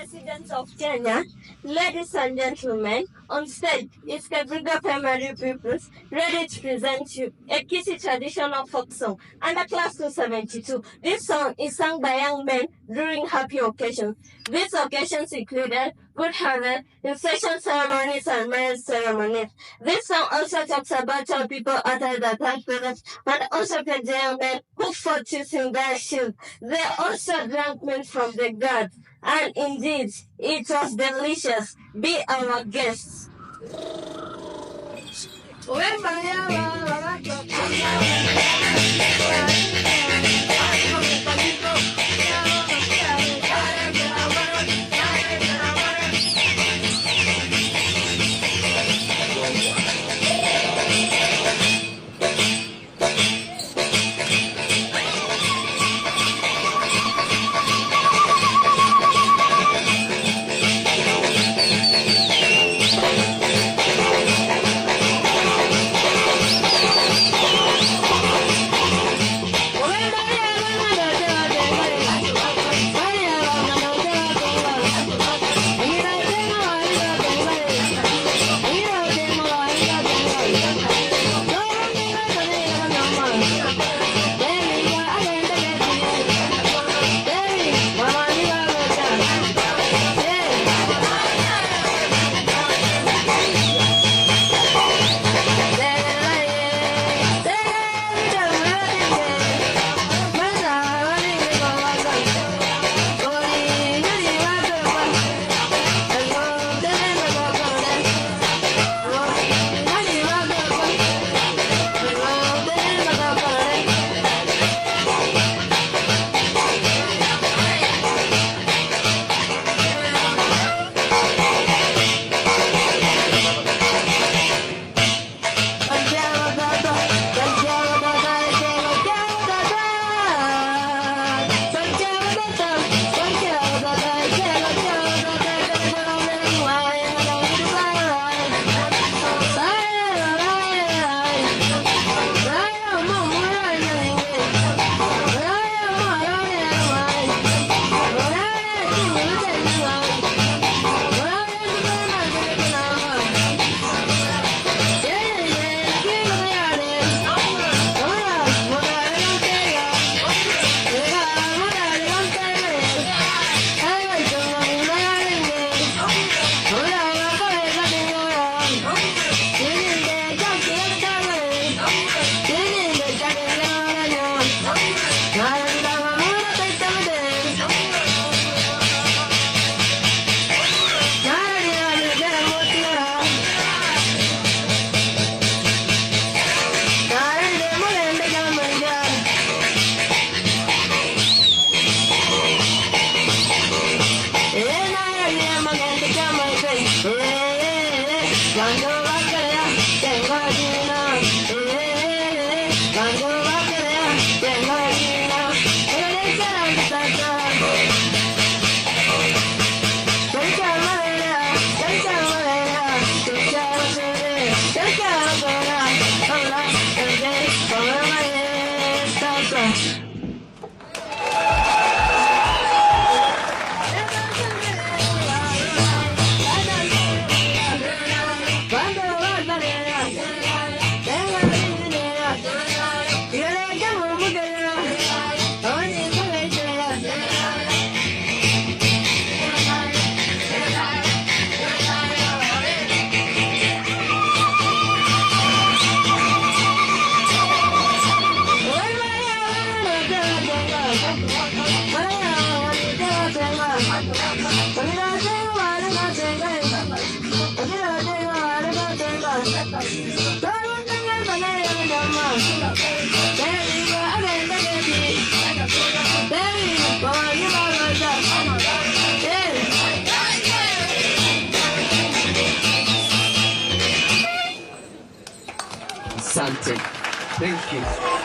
President of Kenya, ladies and gentlemen, on stage is Kebirigo primary pupils ready to present you a Kisii traditional folk song under class 272. This song is sung by young men during happy occasions. These occasions included good harvest, insertion ceremonies, and marriage ceremonies. This song also talks about how people utter the thankfulness and also praise the young men who fought using their shield. They also drank milk from the gods. And indeed, it was delicious. Be our guests. Something. Thank you.